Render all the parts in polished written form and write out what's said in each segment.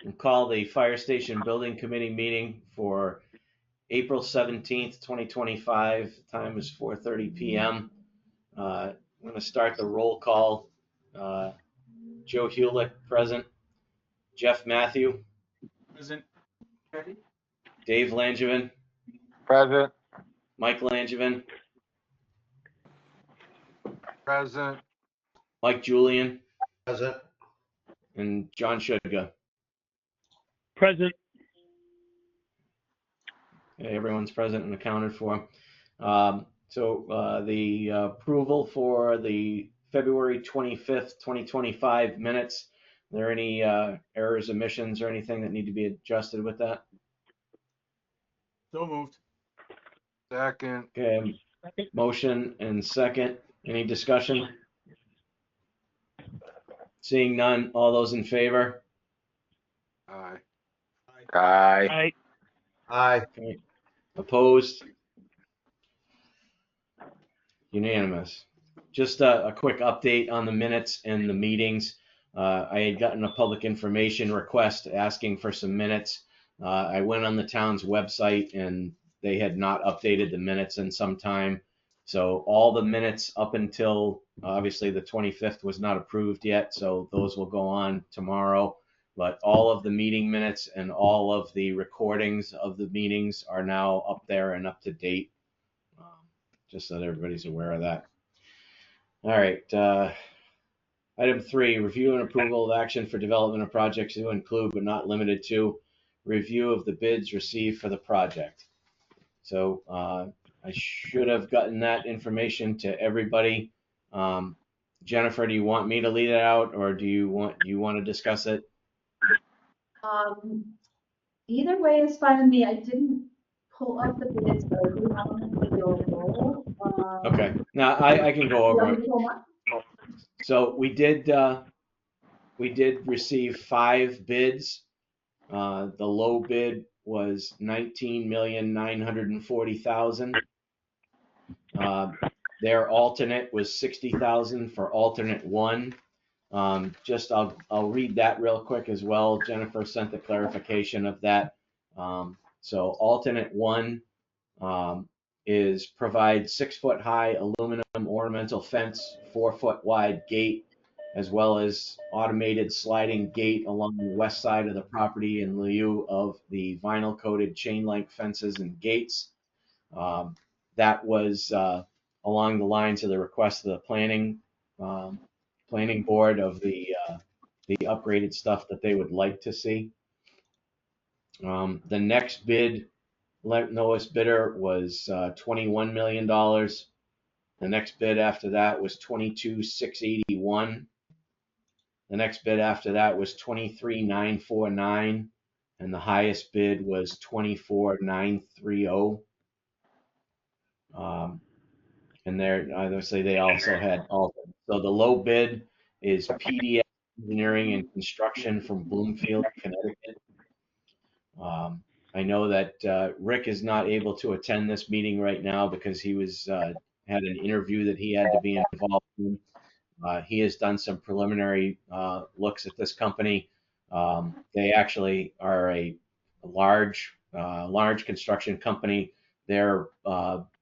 We'll call the Fire Station Building Committee meeting for April 17th, 2025. The time is 4:30 p.m. I'm going to start the roll call. Joe Hewlett, present. Jeff Matthew. Present. Dave Langevin. Present. Mike Langevin. Present. Mike Julian. Present. And John Shudga. Present. Okay, everyone's present and accounted for. The approval for the February 25th, 2025 minutes. Are there any errors, omissions, or anything that need to be adjusted with that? So moved. Second. Okay, motion and second. Any discussion? Seeing none, all those in favor? Aye. Aye. Aye. Aye. Okay. Opposed? Unanimous. Just a quick update on the minutes and the meetings. I had gotten a public information request asking for some minutes. I went on the town's website and they had not updated the minutes in some time. So all the minutes up until obviously the 25th was not approved yet. So those will go on tomorrow. But all of the meeting minutes and all of the recordings of the meetings are now up there and up to date. Just so that everybody's aware of that. All right. Item 3, review and approval of action for development of projects to include but not limited to review of the bids received for the project. So I should have gotten that information to everybody. Jennifer, do you want me to lead it out, or do you want to discuss it? Either way is fine with me. I didn't pull up the bids, but I do have them available. Okay. Now I can go over it. it. So we did receive 5 bids. The low bid was $19,940,000. Their alternate was $60,000 for alternate 1. I'll read that real quick as well. Jennifer sent the clarification of that. So alternate 1 is provide 6-foot high aluminum ornamental fence, 4-foot wide gate, as well as automated sliding gate along the west side of the property in lieu of the vinyl coated chain link fences and gates. That was along the lines of the request of the planning board of the upgraded stuff that they would like to see. The next bid, lowest bidder, was $21 million. The next bid after that was $22,681. The next bid after that was $23,949, and the highest bid was $24,930. And there, obviously, they also had alternate. So the low bid is PDF Engineering and Construction from Bloomfield, Connecticut. I know that Rick is not able to attend this meeting right now because he was had an interview that he had to be involved in. He has done some preliminary looks at this company. They actually are a large construction company. Their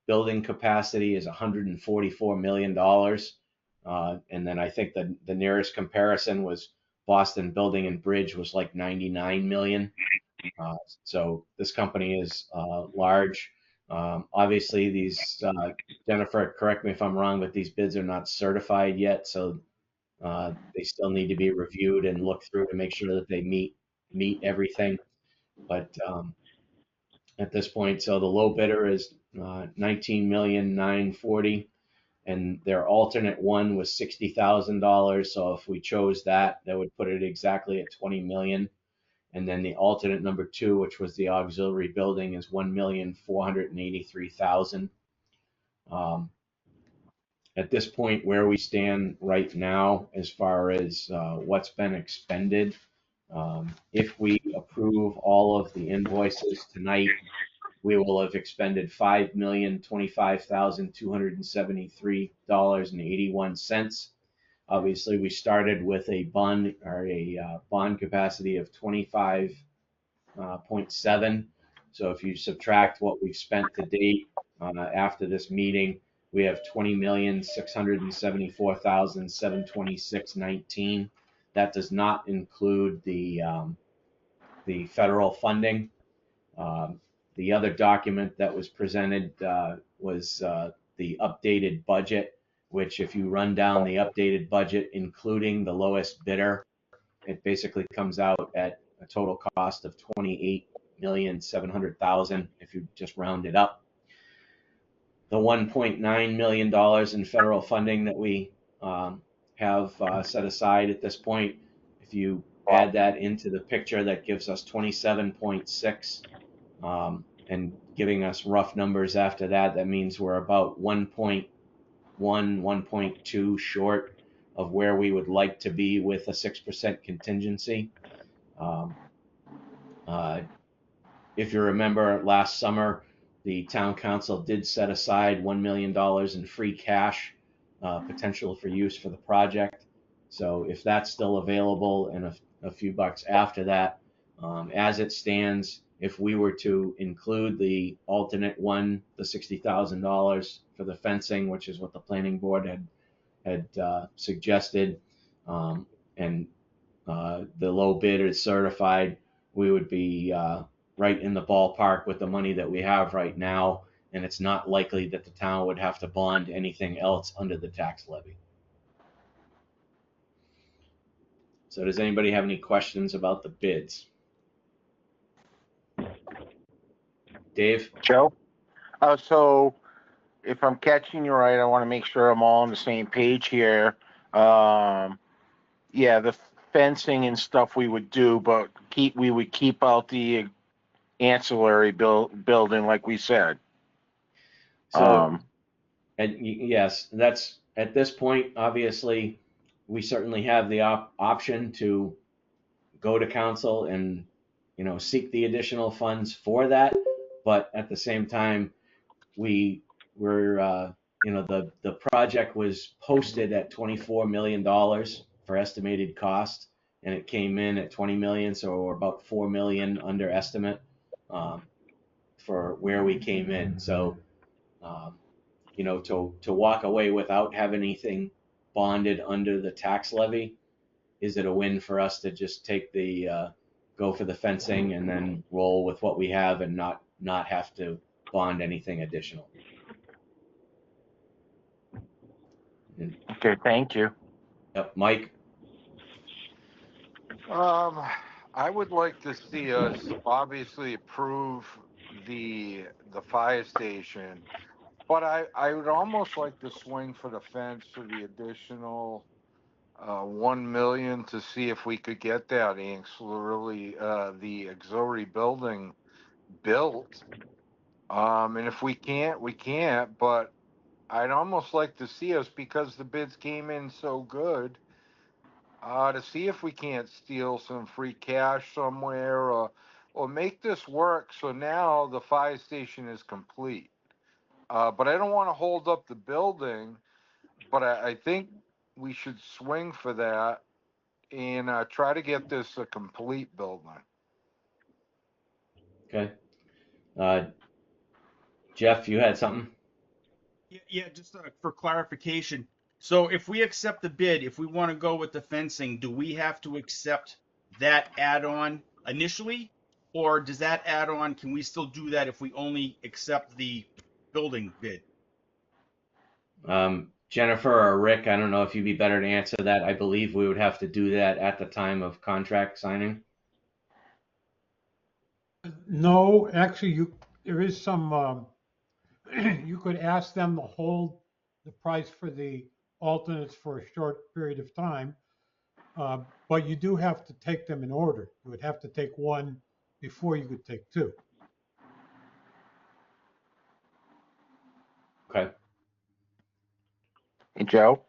building capacity is $144 million. And then I think the nearest comparison was Boston Building and Bridge was like 99 million. So this company is large. Obviously, these, Jennifer, correct me if I'm wrong, but these bids are not certified yet, so they still need to be reviewed and looked through to make sure that they meet everything. But at this point, so the low bidder is $19,940,000, and their alternate 1 was $60,000. So if we chose that, that would put it exactly at $20 million. And then the alternate number 2, which was the auxiliary building, is $1,483,000. At this point, where we stand right now, as far as what's been expended, if we approve all of the invoices tonight, we will have expended $5,025,273.81. obviously we started with a bond or a bond capacity of 25.7. So if you subtract what we've spent to date after this meeting, we have 20,674,726.19. That does not include the federal funding. The other document that was presented was the updated budget, which if you run down the updated budget, including the lowest bidder, it basically comes out at a total cost of $28,700,000 if you just round it up. The $1.9 million in federal funding that we have set aside at this point, if you add that into the picture, that gives us 27.6, and giving us rough numbers after that, that means we're about 1.1, 1.2 short of where we would like to be with a 6% contingency. If you remember last summer, the town council did set aside $1 million in free cash potential for use for the project. So if that's still available and a few bucks after that, as it stands, if we were to include the alternate one, the $60,000 for the fencing, which is what the planning board had suggested, and the low bid is certified, we would be right in the ballpark with the money that we have right now, and it's not likely that the town would have to bond anything else under the tax levy. So does anybody have any questions about the bids? Dave? Joe? So if I'm catching you right, I want to make sure I'm all on the same page here. Yeah, the fencing and stuff we would do, but we would keep out the ancillary building like we said. So, and yes, that's at this point, obviously, we certainly have the option to go to council and, seek the additional funds for that. But at the same time, the project was posted at $24 million for estimated cost, and it came in at 20 million, so we're about 4 million under estimate for where we came in. So, to walk away without having anything bonded under the tax levy, is it a win for us to just take go for the fencing and then roll with what we have and not have to bond anything additional? Okay, thank you. Yep, Mike? I would like to see us obviously approve the fire station, but I would almost like to swing for the fence for the additional 1 million to see if we could get that ancillary, the auxiliary building built. And if we can't, we can't, but I'd almost like to see us, because the bids came in so good, to see if we can't steal some free cash somewhere, or make this work so now the fire station is complete. But I don't want to hold up the building, but I think we should swing for that and try to get this a complete building. Okay. Jeff, you had something? Yeah, just for clarification. So if we accept the bid, if we want to go with the fencing, do we have to accept that add-on initially? Or does that add-on, can we still do that if we only accept the building bid? Jennifer or Rick, I don't know if you'd be better to answer that. I believe we would have to do that at the time of contract signing. No, actually, there is some, you could ask them to hold the price for the alternates for a short period of time, but you do have to take them in order. You would have to take one before you could take two. Okay. Hey, Joe?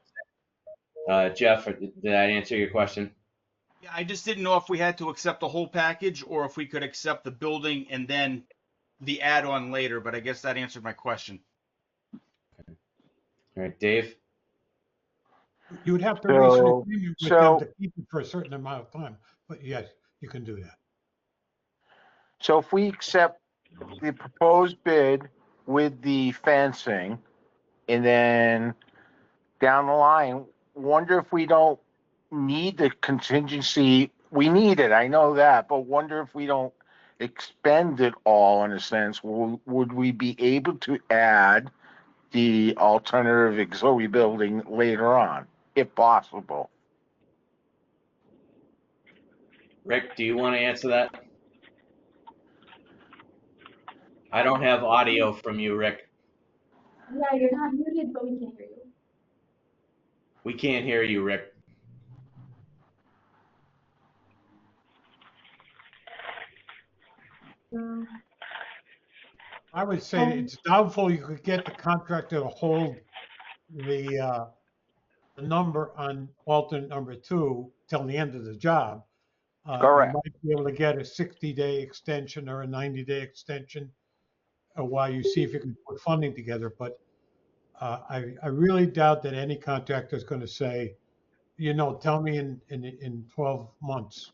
Jeff, did I answer your question? Yeah, I just didn't know if we had to accept the whole package or if we could accept the building and then the add-on later, but I guess that answered my question. All right, Dave? You would have to reach an So- agreement with so- them to keep it for a certain amount of time, but yes, you can do that. So if we accept the proposed bid with the fencing, and then down the line, wonder if we don't need the contingency. We need it, I know that, but wonder if we don't expend it all in a sense. Would we be able to add the alternative auxiliary building later on, if possible? Rick, do you want to answer that? I don't have audio from you, Rick. Yeah, you're not muted, but we can hear you. We can't hear you, Rick. I would say it's doubtful you could get the contractor to hold the number on alternate number 2 till the end of the job. Correct. You might be able to get a 60-day extension or a 90-day extension while you see if you can put funding together. But I really doubt that any contractor is going to say, tell me in 12 months.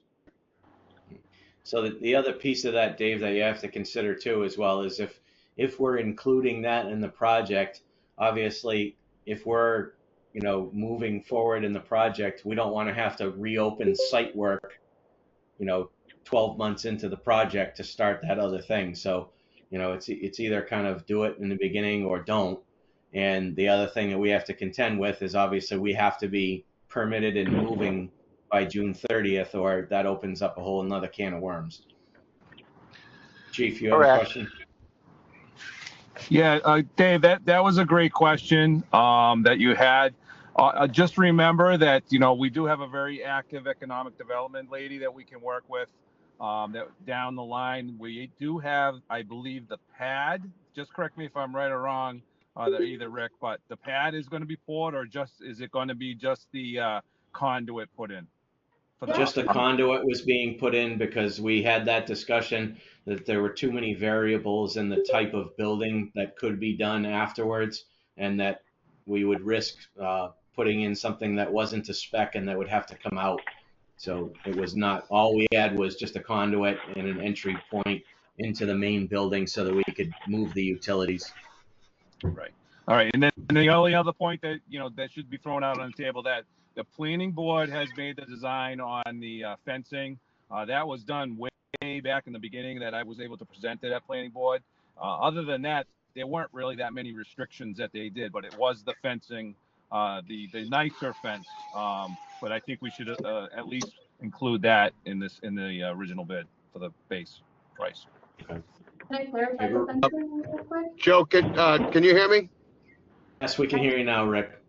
So the other piece of that, Dave, that you have to consider too, as well, is if we're including that in the project, obviously, if we're moving forward in the project, we don't want to have to reopen site work, 12 months into the project to start that other thing. So, it's either kind of do it in the beginning or don't. And the other thing that we have to contend with is obviously we have to be permitted and moving by June 30th, or that opens up a whole another can of worms. Chief, you have a question? Yeah, Dave, that was a great question that you had. Just remember that, we do have a very active economic development lady that we can work with. That down the line, we do have, I believe, the pad. Just correct me if I'm right or wrong, either Rick, but the pad is going to be poured, or is it going to be just the conduit put in? Just the conduit was being put in because we had that discussion that there were too many variables in the type of building that could be done afterwards, and that we would risk putting in something that wasn't a spec and that would have to come out. So it was not, all we had was just a conduit and an entry point into the main building so that we could move the utilities. Right. All right. And then the only other point that, that should be thrown out on the table, that the planning board has made the design on the fencing. That was done way back in the beginning that I was able to present to that planning board. Other than that, there weren't really that many restrictions that they did, but it was the fencing, the nicer fence. But I think we should at least include that in the original bid for the base price. Can I clarify the fencing real quick? Joe, can you hear me? Yes, we can hear you now, Rick.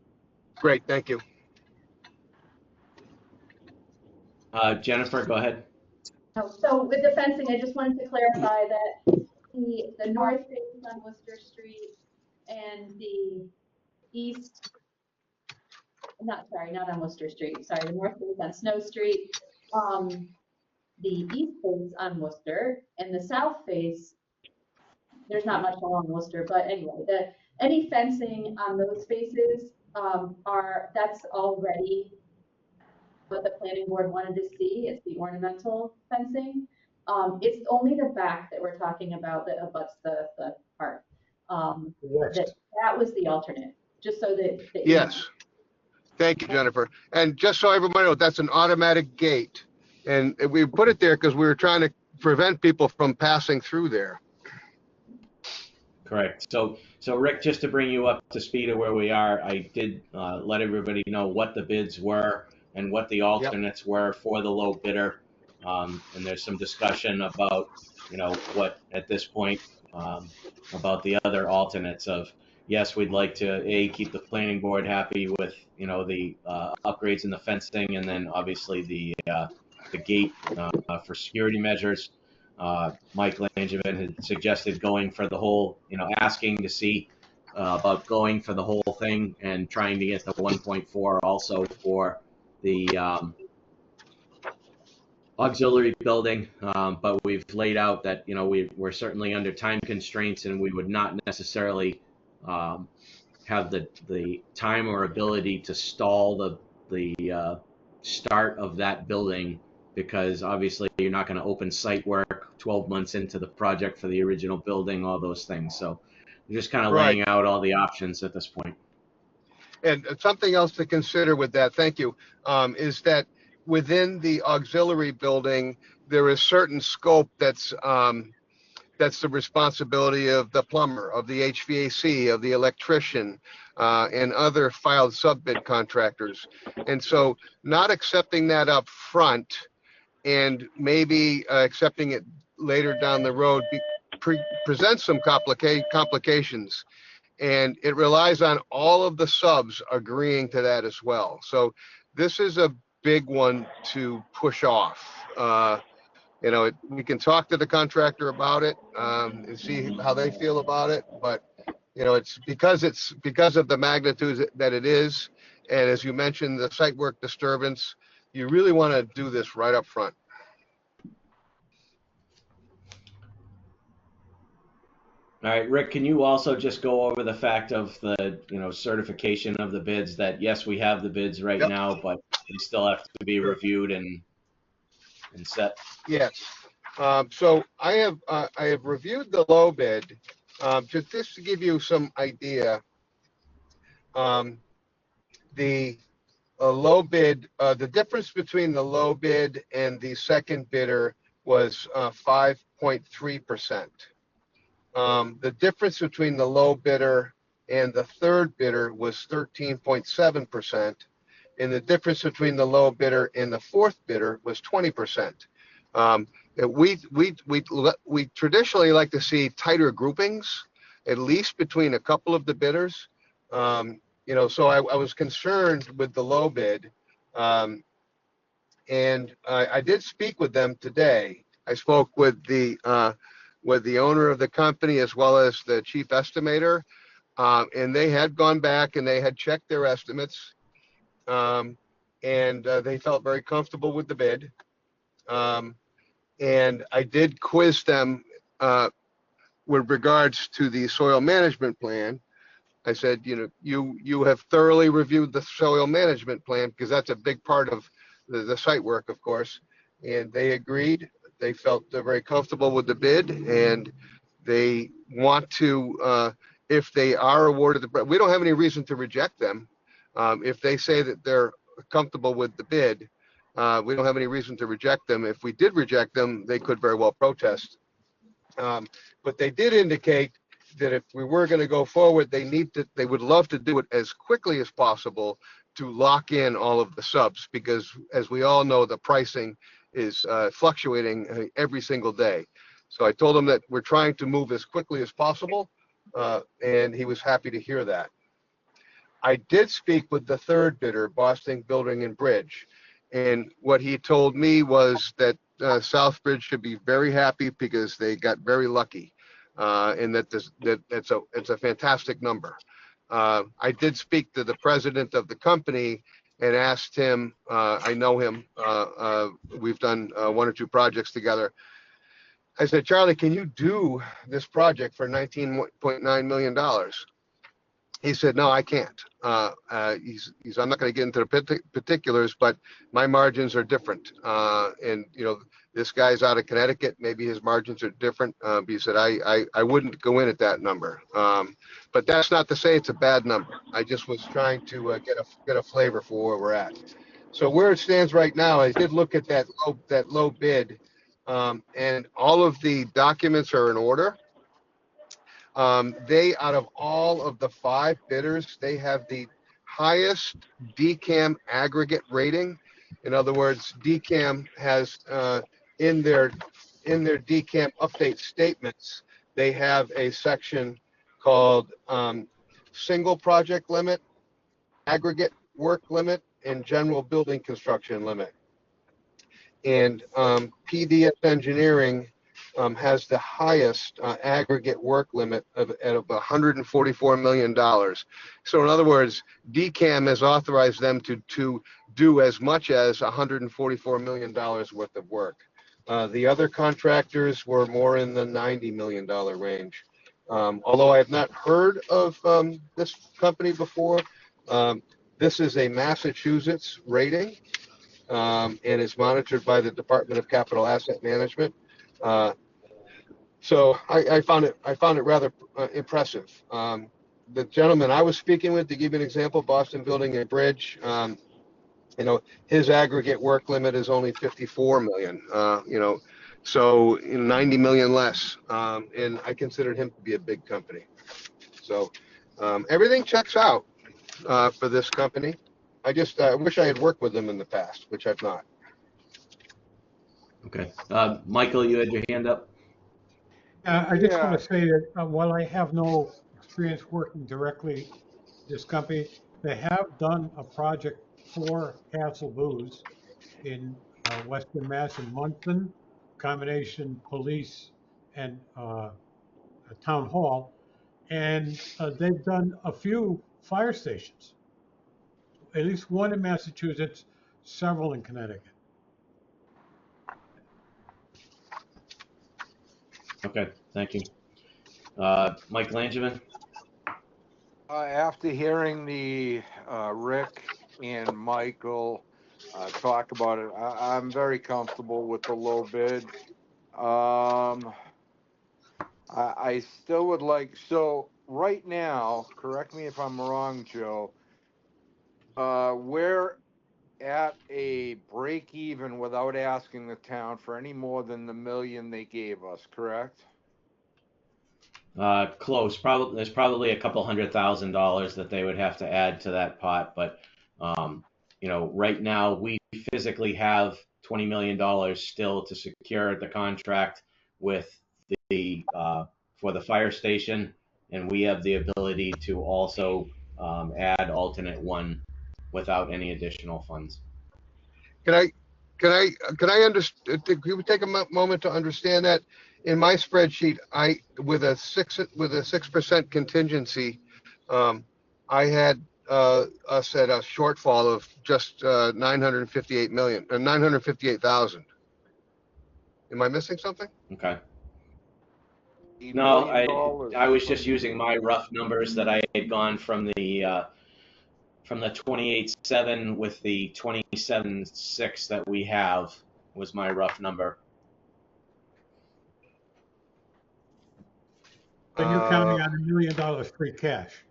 Great, thank you. Jennifer, go ahead. Oh, so with the fencing, I just wanted to clarify that the north face is on Worcester Street and the east, not on Worcester Street, sorry, the north face on Snow Street. The east face on Worcester and the south face, there's not much along Worcester, but anyway, any fencing on those faces that's already what the planning board wanted to see. It's the ornamental fencing. It's only the back that we're talking about that abuts the park. That was the alternate, just so that Yes. Thank you, Jennifer. And just so everybody knows, that's an automatic gate. And we put it there because we were trying to prevent people from passing through there. Correct. So Rick, just to bring you up to speed of where we are, I did let everybody know what the bids were and what the alternates were for the low bidder. And there's some discussion about, what at this point about the other alternates of, yes, we'd like to keep the planning board happy with, the upgrades in the fencing, and then obviously the gate for security measures. Mike Langevin had suggested going for the whole, asking to see about going for the whole thing and trying to get the 1.4 also for the auxiliary building. But we've laid out that, we're certainly under time constraints and we would not necessarily have the time or ability to stall the start of that building, because obviously you're not going to open site work 12 months into the project for the original building, all those things. So we're just kind of Right. laying out all the options at this point. And something else to consider with that, thank you, is that within the auxiliary building, there is certain scope that's the responsibility of the plumber, of the HVAC, of the electrician, and other filed sub-bid contractors. And so not accepting that up front and maybe accepting it later down the road presents some complications. And it relies on all of the subs agreeing to that as well. So this is a big one to push off. You know, we can talk to the contractor about it and see how they feel about it. But, you know, it's because of the magnitude that it is. And as you mentioned, the site work disturbance, you really want to do this right up front. All right, Rick, can you also just go over the fact of the, certification of the bids, that yes, we have the bids right Yep. now, but they still have to be reviewed and set? Yes. So I have reviewed the low bid, just to give you some idea. The low bid, the difference between the low bid and the second bidder was 5.3%. The difference between the low bidder and the third bidder was 13.7%, and the difference between the low bidder and the fourth bidder was 20%. We traditionally like to see tighter groupings, at least between a couple of the bidders. So I was concerned with the low bid, and I did speak with them today. I spoke with the owner of the company as well as the chief estimator, and they had gone back and they had checked their estimates, and they felt very comfortable with the bid. And I did quiz them with regards to the soil management plan. I said, you have thoroughly reviewed the soil management plan, because that's a big part of the site work, of course. And they agreed. They felt very comfortable with the bid, and they want to, if they are awarded we don't have any reason to reject them. If they say that they're comfortable with the bid, we don't have any reason to reject them. If we did reject them, they could very well protest. But they did indicate that if we were going to go forward, they would love to do it as quickly as possible to lock in all of the subs, because as we all know, the pricing is fluctuating every single day. So I told him that we're trying to move as quickly as possible, and he was happy to hear that. I did speak with the third bidder, Boston Building and Bridge, and what he told me was that Southbridge should be very happy because they got very lucky, and it's a fantastic number. I did speak to the president of the company and asked him, I know him, we've done one or two projects together. I said, Charlie, can you do this project for $19.9 million? He said, no, I can't. I'm not going to get into the particulars, but my margins are different. And, this guy's out of Connecticut. Maybe his margins are different. He said, I wouldn't go in at that number. But that's not to say it's a bad number. I just was trying to get a flavor for where we're at. So where it stands right now, I did look at that low bid, and all of the documents are in order. They, out of all of the 5 bidders, they have the highest DCAM aggregate rating. In other words, DCAM has in their DCAM update statements, they have a section called single project limit, aggregate work limit, and general building construction limit. And PDS Engineering has the highest aggregate work limit of $144 million. So in other words, DCAM has authorized them to do as much as $144 million worth of work. The other contractors were more in the $90 million range. Although I have not heard of this company before, this is a Massachusetts rating and is monitored by the Department of Capital Asset Management. So I found it rather impressive. The gentleman I was speaking with, to give you an example, Boston Building and Bridge, his aggregate work limit is only 54 million. So 90 million less, and I considered him to be a big company. So everything checks out for this company. I just wish I had worked with them in the past, which I've not. Okay. Michael, you had your hand up? I just want to say that while I have no experience working directly with this company, they have done a project for Castle Booze in Western Mass in Munson, combination police and a town hall, and they've done a few fire stations, at least one in Massachusetts, several in Connecticut. Okay, thank you. Mike Langevin? After hearing the Rick and Michael talk about it, I'm very comfortable with the low bid. I still would like, so right now, correct me if I'm wrong, Joe, we're at a break even without asking the town for any more than the million they gave us, correct? Close. There's probably a couple $100,000 that they would have to add to that pot, but right now we physically have $20 million still to secure the contract with the for the fire station, and we have the ability to also add alternate one without any additional funds. Can I understand? Can we take a moment to understand that? In my spreadsheet, with a 6% contingency, I had us at a shortfall of just 958,000. Am I missing something? Okay. $8 No, million I was just using my rough numbers that I had gone from the 28.7 with the 27.6 that we have was my rough number. And you're counting on $1 million free cash.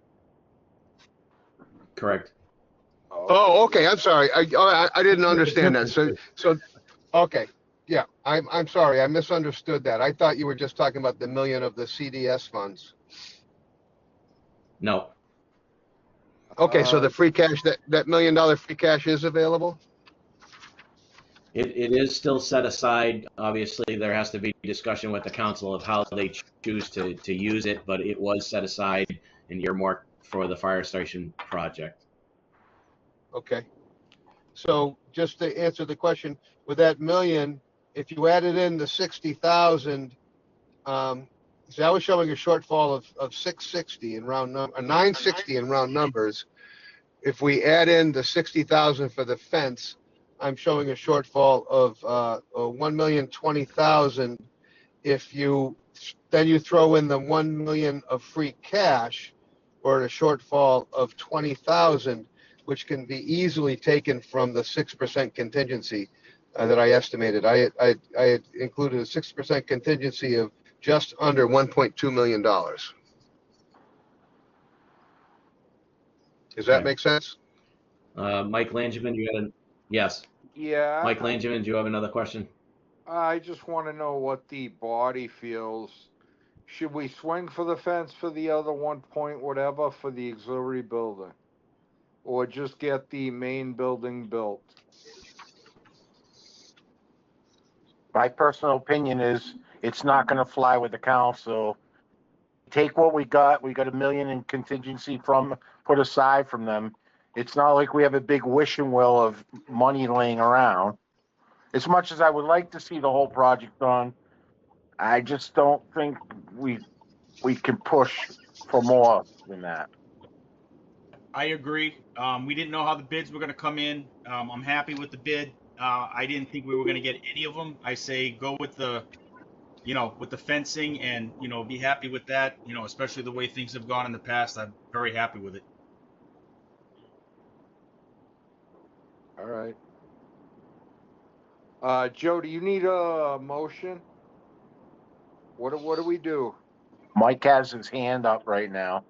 Correct. Oh, okay. I'm sorry. I didn't understand that. So, okay. Yeah, I'm sorry. I misunderstood that. I thought you were just talking about the million of the CDS funds. No. Okay, so the free cash, that $1 million free cash is available? It is still set aside. Obviously, there has to be discussion with the council of how they choose to use it, but it was set aside and earmarked for the fire station project. Okay. So just to answer the question, with that million, if you added in the 60,000, so I was showing a shortfall of 660 in round number, 960 in round numbers. If we add in the 60,000 for the fence, I'm showing a shortfall of 1,020,000. If you throw in the 1 million of free cash, or a shortfall of 20,000, which can be easily taken from the 6% contingency that I estimated. I had included a 6% contingency of just under $1.2 million. Does that make sense? Mike Langevin, you got yes. Yeah. Mike Langevin, do you have another question? I just want to know what the body feels. Should we swing for the fence for the other 1 point whatever for the auxiliary building? Or just get the main building built? My personal opinion is it's not going to fly with the council. Take what we got. We got $1 million in contingency put aside from them. It's not like we have a big wishing well of money laying around. As much as I would like to see the whole project done, I just don't think we can push for more than that. I agree. We didn't know how the bids were going to come in. I'm happy with the bid. I didn't think we were going to get any of them. I say go with the with the fencing and, be happy with that, especially the way things have gone in the past. I'm very happy with it. All right. Joe, do you need a motion? What do we do? Mike has his hand up right now.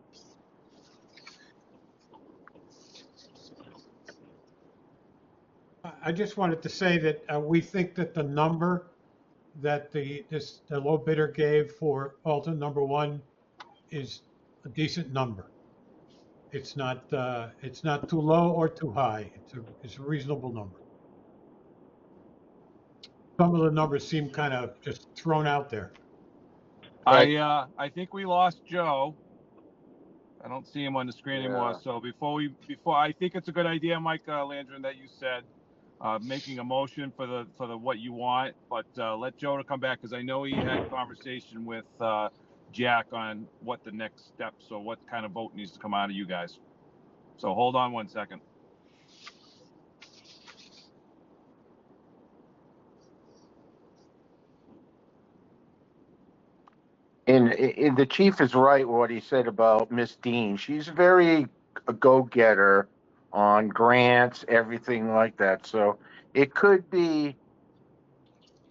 I just wanted to say that we think that the number that the low bidder gave for alternate number one is a decent number. It's not too low or too high. It's a reasonable number. Some of the numbers seem kind of just thrown out there. I think we lost Joe. I don't see him on the screen anymore. So before I think it's a good idea, Mike Landron, that you said making a motion for the what you want, but let Joe to come back because I know he had a conversation with Jack on what the next steps or what kind of vote needs to come out of you guys. So hold on 1 second. And the chief is right what he said about Miss Dean. She's very a go-getter on grants, everything like that. So it could be,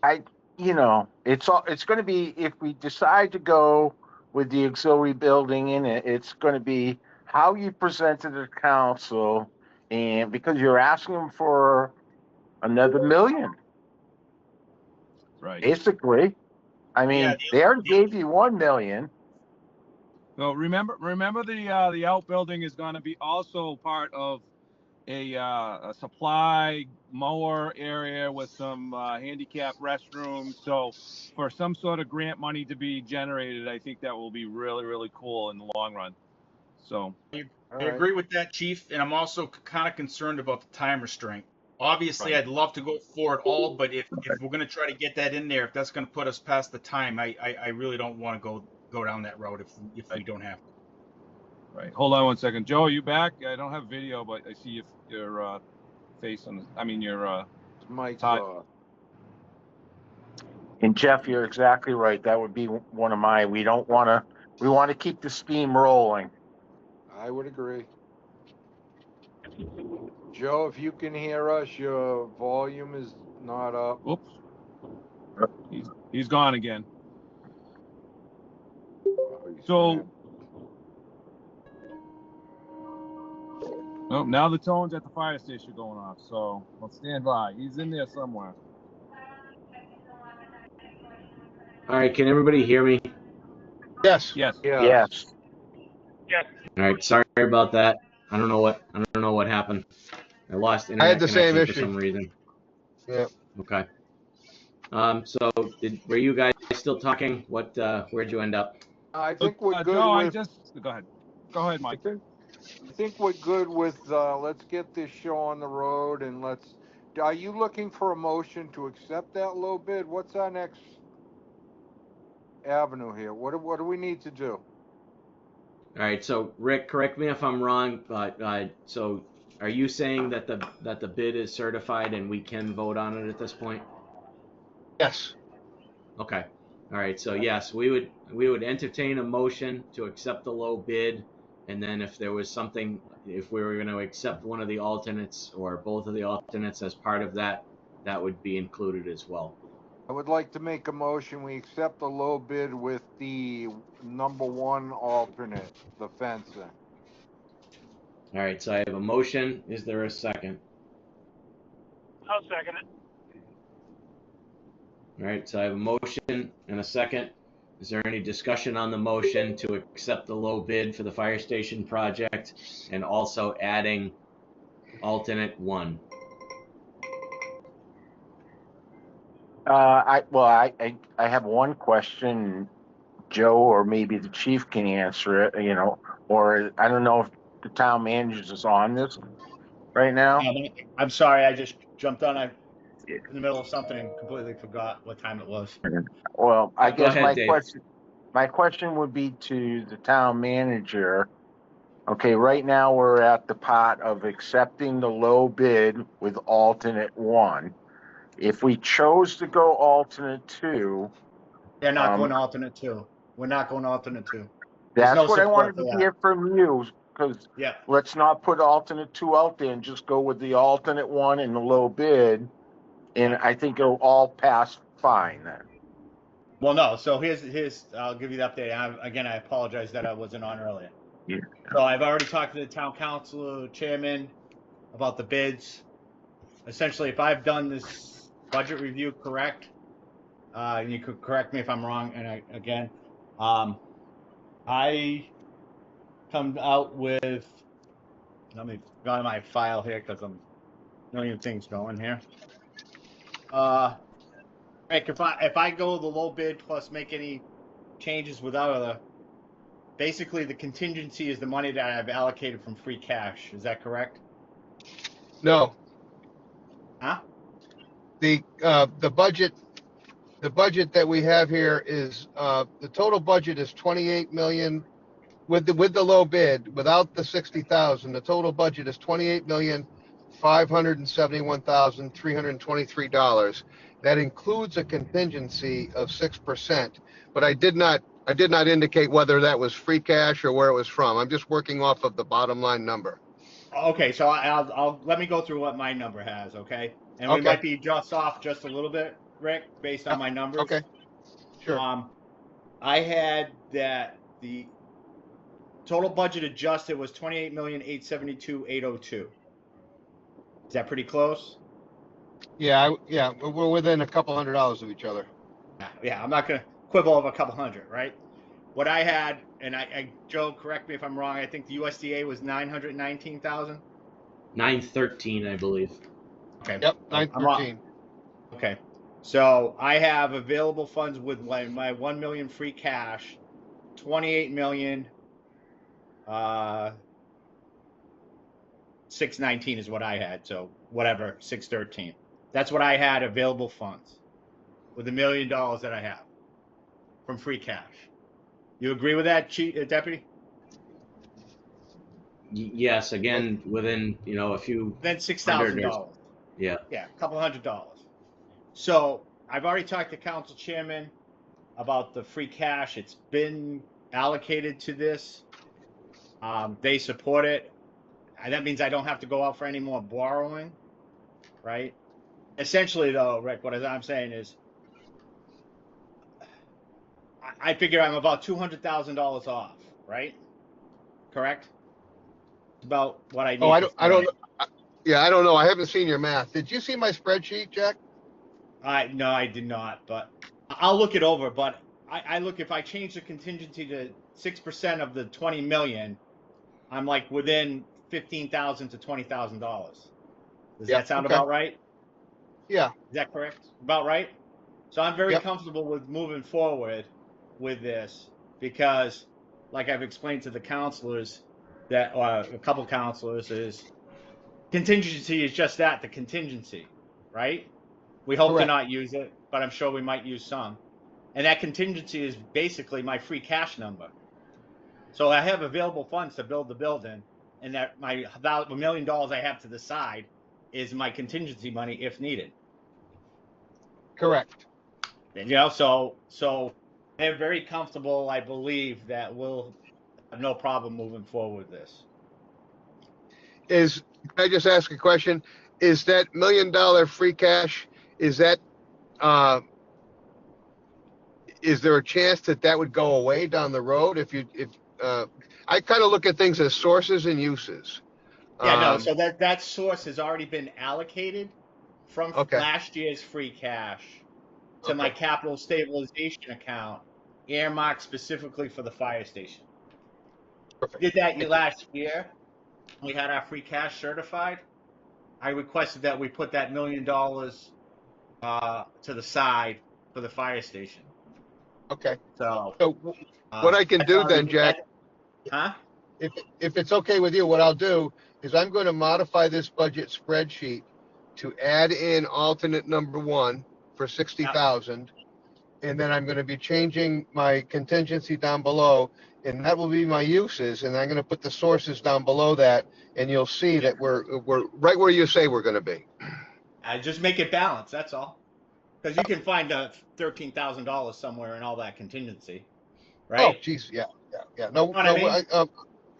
it's going to be, if we decide to go with the auxiliary building in it, it's going to be how you present to the council, and because you're asking them for another $1 million, right? Basically. I mean, they already gave you $1 million. So remember the outbuilding is going to be also part of a supply mower area with some handicap restrooms. So for some sort of grant money to be generated, I think that will be really, really cool in the long run. So I agree with that, Chief, and I'm also kind of concerned about the time restraint. Obviously, I'd love to go for it all, but if we're going to try to get that in there, if that's going to put us past the time, I really don't want to go down that road if we don't have to. Right. Hold on 1 second. Joe, are you back? I don't have video, but I see your face on your Mike's And Jeff, you're exactly right. That would be one of my, we want to keep the steam rolling. I would agree. Joe, if you can hear us, your volume is not up. Oops. He's gone again. So, now the tones at the fire station are going off. So let's stand by. He's in there somewhere. All right, can everybody hear me? Yes. Yes. Yes. All right, sorry about that. I don't know what happened. I lost internet I had the same connection for issue. some reason. Yeah. Okay. So were you guys still talking? Where'd you end up? I think we're good Joe, with. go ahead. Go ahead, Mike. I think we're good with. Let's get this show on the road and let's. Are you looking for a motion to accept that low bid? What's our next avenue here? What do we need to do? All right. So Rick, correct me if I'm wrong, but so are you saying that the bid is certified and we can vote on it at this point? Yes. Okay. All right. So yes, we would entertain a motion to accept the low bid, and then if there was something, if we were going to accept one of the alternates or both of the alternates as part of that, that would be included as well. I would like to make a motion. We accept the low bid with the number one alternate, the fencing. All right. So I have a motion. Is there a second? I'll second it. All right. So I have a motion and a second. Is there any discussion on the motion to accept the low bid for the fire station project and also adding alternate one? I have one question, Joe, or maybe the chief can answer it, or I don't know if the town manager is on this right now. I'm sorry, I just jumped on in the middle of something and completely forgot what time it was. Well, I Go guess ahead, my question would be to the town manager. Okay, right now we're at the part of accepting the low bid with alternate one. If we chose to go alternate two, They're not going alternate two. We're not going alternate two. There's That's no what I support wanted for to that. hear from you, because Yeah. let's not put alternate two out there and just go with the alternate one and the low bid. And I think it'll all pass fine then. Well, no. So here's I'll give you the update. I apologize that I wasn't on earlier. Yeah. So I've already talked to the town council chairman about the bids. Essentially, if I've done this budget review correct, and you could correct me if I'm wrong. And I come out with. Let me go to my file here because I'm a million things going here. Rick, if I go the low bid plus make any changes without other, basically the contingency is the money that I've allocated from free cash. Is that correct? No, Huh? the budget that we have here is, the total budget is 28 million with the low bid, without the 60,000, the total budget is $28,571,323. That includes a contingency of 6%, but I did not indicate whether that was free cash or where it was from. I'm just working off of the bottom line number. Okay, so I'll let me go through what my number has, okay? And we Okay. might be just off just a little bit, Rick, based on my numbers. Okay. Sure. I had that the total budget adjusted was 28,872,802. Is that pretty close? Yeah, we're within a couple $100 of each other. Yeah, I'm not gonna quibble over a couple hundred, right? What I had, and Joe, correct me if I'm wrong, I think the USDA was 919,000. 913, I believe. Okay. Yep, I'm wrong. 913. Okay. So I have available funds with my 1 million free cash, 28 million, 619 is what I had. So whatever, 613. That's what I had available funds with $1 million that I have from free cash. You agree with that, Deputy? Yes, again, within, a few. Then $6,000. Yeah. Yeah, a couple $100. So I've already talked to council chairman about the free cash. It's been allocated to this. They support it. And that means I don't have to go out for any more borrowing, right? Essentially, though, Rick, what I'm saying is, I figure I'm about $200,000 off, right? Correct? About what I need. Oh, I don't know. I haven't seen your math. Did you see my spreadsheet, Jack? No, I did not, but I'll look it over. But I look, if I change the contingency to 6% of the 20 million, I'm like within $15,000 to $20,000. Does that sound about right? Yeah. Is that correct? About right? So I'm very Yep. comfortable with moving forward with this because, like I've explained to the counselors, that a couple counselors, is contingency is just that, the contingency, right? We hope to Correct. not use it, but I'm sure we might use some. And that contingency is basically my free cash number. So I have available funds to build the building, and that my $1 million I have to the side is my contingency money if needed. Correct. So they're very comfortable. I believe that we'll have no problem moving forward with this. Can I just ask a question? Is that $1 million free cash, is there a chance that would go away down the road? I kind of look at things as sources and uses. Yeah, no. So that source has already been allocated from last year's free cash to my capital stabilization account, earmarked specifically for the fire station. Perfect. Did that last year. We had our free cash certified. I requested that we put that $1 million to the side for the fire station. Okay. So what I can do then, Jack, huh? If it's okay with you, what I'll do is I'm going to modify this budget spreadsheet to add in alternate number 1 for 60,000, and then I'm going to be changing my contingency down below, and that will be my uses, and I'm going to put the sources down below that, and you'll see that we're right where you say we're going to be. I just make it balanced. That's all. Because you can find $13,000 somewhere in all that contingency, Oh, right? geez, yeah. No, You know what I no, mean?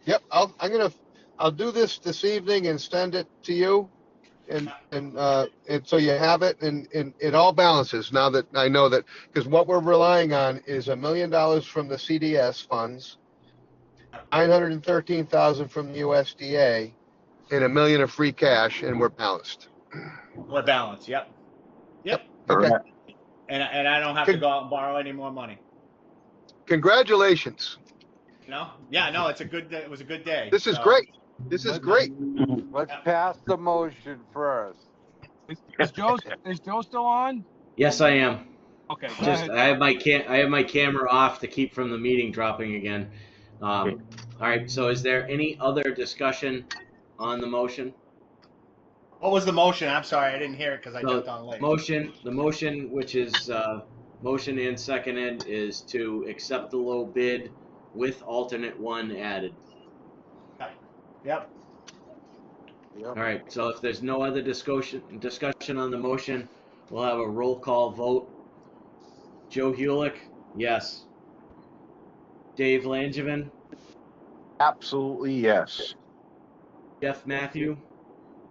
yep, I'll do this evening and send it to you. And so you have it, and it all balances now that I know that, because what we're relying on is $1 million from the CDS funds, 913,000 from the USDA, and $1 million of free cash, and we're balanced. We're balanced. Yep. Okay. Correct. And I don't have to go out and borrow any more money. Congratulations. No? Yeah, no, it was a good day. This is so. great. This is great. Let's pass the motion first. Is Joe still on? Yes, I am. Okay. go Just ahead. I have my camera off to keep from the meeting dropping again. All right. So is there any other discussion on the motion? What was the motion? I'm sorry, I didn't hear it because I So, jumped on late. The motion, which is motion and seconded, is to accept the low bid with alternate one added. Yep. All right. So if there's no other discussion on the motion, we'll have a roll call vote. Joe Hulick, yes. Dave Langevin, Absolutely, yes. Jeff Matthew,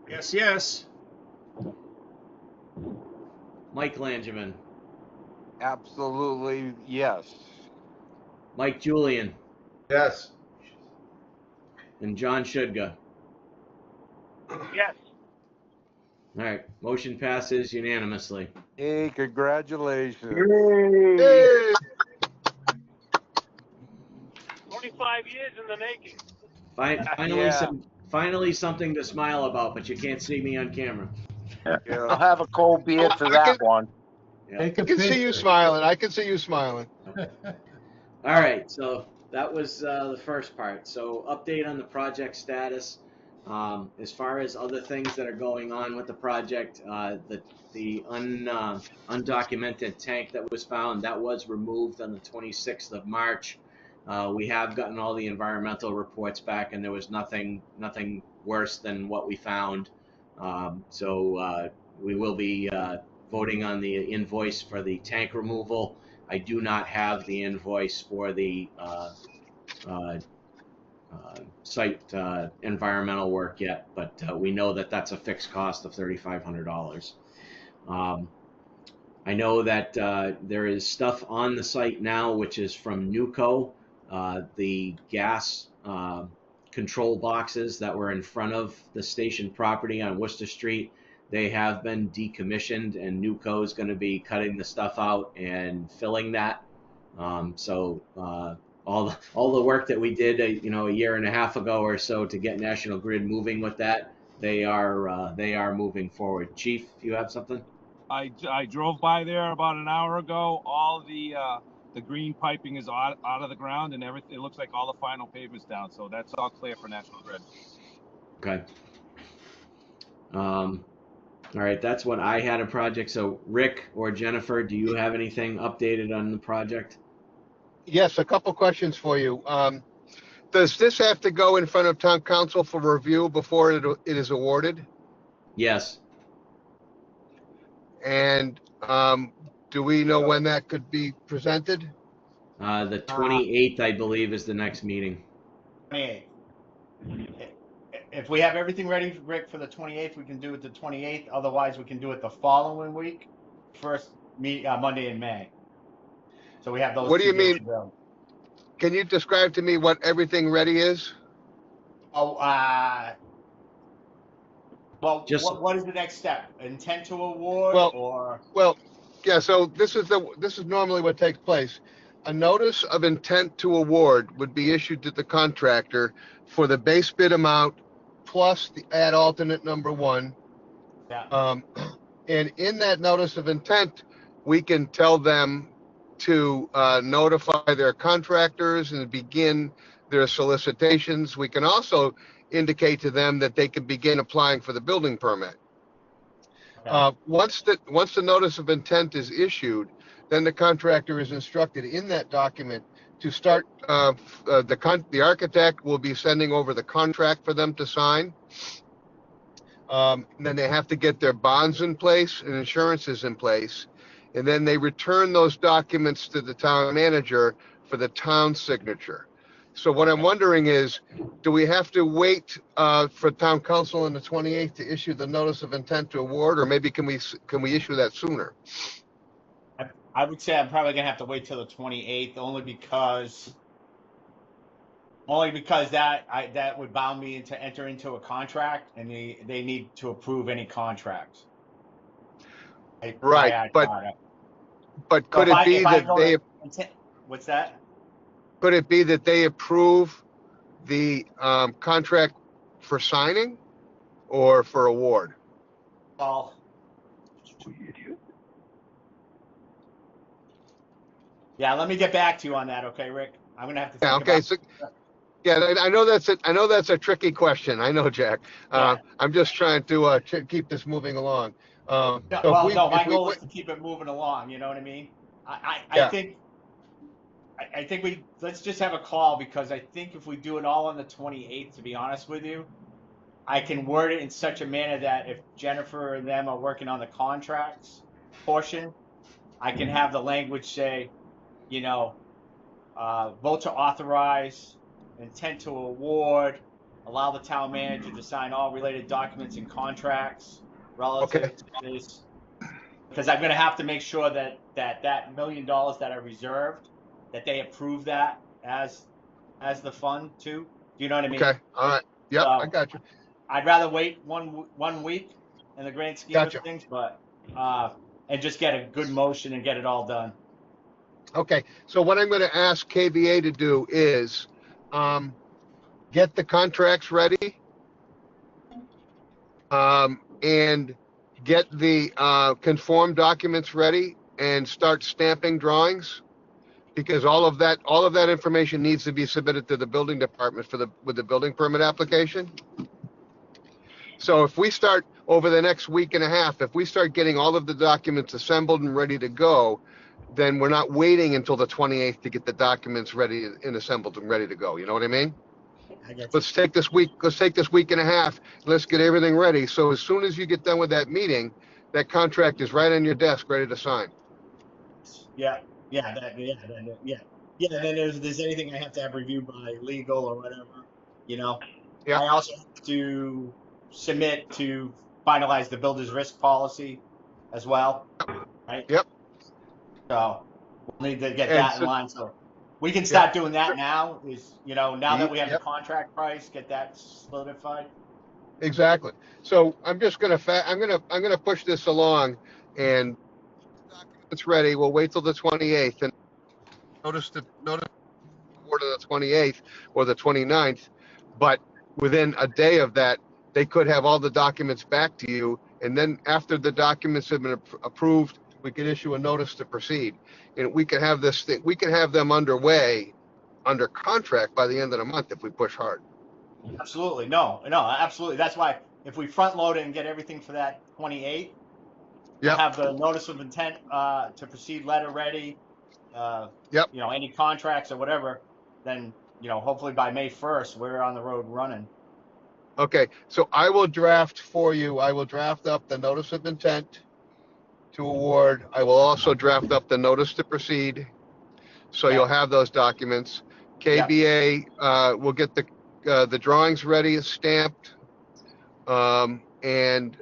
Yes, yes. Mike Langevin, Absolutely, yes. Mike Julian, Yes. and John Shudga. Yes. All right. Motion passes unanimously. Hey, congratulations. Hey, 25 years in the making. Finally, Yeah. finally something to smile about, but you can't see me on camera. I'll have a cold beer for that one. Take I a can see you picture. smiling. I can see you smiling. All right, so that was the first part. So update on the project status. As far as other things that are going on with the project, the undocumented tank that was found, that was removed on the 26th of March. We have gotten all the environmental reports back, and there was nothing worse than what we found. So we will be voting on the invoice for the tank removal. I do not have the invoice for the site environmental work yet, but we know that that's a fixed cost of $3,500. I know that there is stuff on the site now, which is from NUCO, the gas control boxes that were in front of the station property on Worcester Street. They have been decommissioned, and NUCO is going to be cutting the stuff out and filling that. So all the work that we did, a year and a half ago or so to get National Grid moving with that, they are moving forward. Chief, you have something? I drove by there about an hour ago. All the green piping is out of the ground, and everything. It looks like all the final pavement's down, so that's all clear for National Grid. Okay. All right, that's what I had a project. So Rick or Jennifer, do you have anything updated on the project? Yes, a couple questions for you. Does this have to go in front of town council for review before it is awarded? Yes. And do we know when that could be presented? The 28th, I believe, is the next meeting. 28th. If we have everything ready, Rick, for the 28th, we can do it the 28th. Otherwise, we can do it the following week, first Monday in May. So we have those. What do you 2 days mean? available. Can you describe to me what everything ready is? Oh, well, Just- what is the next step? Intent to award Well- or? Well, yeah, so this is normally what takes place. A notice of intent to award would be issued to the contractor for the base bid amount plus the add alternate number one. Yeah. And in that notice of intent, we can tell them to notify their contractors and begin their solicitations. We can also indicate to them that they can begin applying for the building permit. Okay. Once the notice of intent is issued, then the contractor is instructed in that document to start. The architect will be sending over the contract for them to sign. Then they have to get their bonds in place and insurances in place, and then they return those documents to the town manager for the town signature. So what I'm wondering is, do we have to wait for town council on the 28th to issue the notice of intent to award, or maybe can we issue that sooner? I would say I'm probably gonna have to wait till the 28th, only because that would bound me to enter into a contract, and they need to approve any contracts. Right, but could it be that they? What's that? Could it be that they approve the contract for signing or for award? Well, yeah, let me get back to you on that, okay, Rick? I'm gonna have to think Yeah, okay. about So, yeah, I know that's a tricky question. I know, Jack. Yeah. I'm just trying to keep this moving along. No, my goal is to keep it moving along. You know what I mean? I think let's just have a call, because I think if we do it all on the 28th, to be honest with you, I can word it in such a manner that if Jennifer and them are working on the contracts portion, I can have the language say, vote to authorize, intent to award, allow the town manager to sign all related documents and contracts relative to this. Because I'm going to have to make sure that $1 million that I reserved, that they approve that as the fund too. Do you know what I mean? Okay. All right. Yep. So, I got you. I'd rather wait one week in the grand scheme of things, but and just get a good motion and get it all done. Okay. So what I'm going to ask KVA to do is get the contracts ready and get the conform documents ready and start stamping drawings, because all of that information needs to be submitted to the building department with the building permit application. So if we start over the next week and a half, if we start getting all of the documents assembled and ready to go, then we're not waiting until the 28th to get the documents ready and assembled and ready to go. You know what I mean? I get you. Let's take this week and a half. Let's get everything ready. So as soon as you get done with that meeting, that contract is right on your desk, ready to sign. Yeah. And then if there's anything I have to have reviewed by legal or whatever, Yeah. I also have to submit to finalize the builder's risk policy as well, right? Yep. So we'll need to get that in line. So we can start doing that now. Now that we have the contract price, get that solidified. Exactly. So I'm just I'm gonna push this along, and it's ready. We'll wait till the 28th and notice order the 28th or the 29th, but within a day of that, they could have all the documents back to you, and then after the documents have been approved, we can issue a notice to proceed, and we can have them underway under contract by the end of the month if we push hard. Absolutely. No, absolutely. That's why if we front load it and get everything for that 28th, have the notice of intent to proceed letter ready, any contracts or whatever, then, hopefully by May 1st, we're on the road running. Okay, so I will draft up the notice of intent to award. I will also draft up the notice to proceed. So you'll have those documents. KBA will get the drawings ready, stamped, and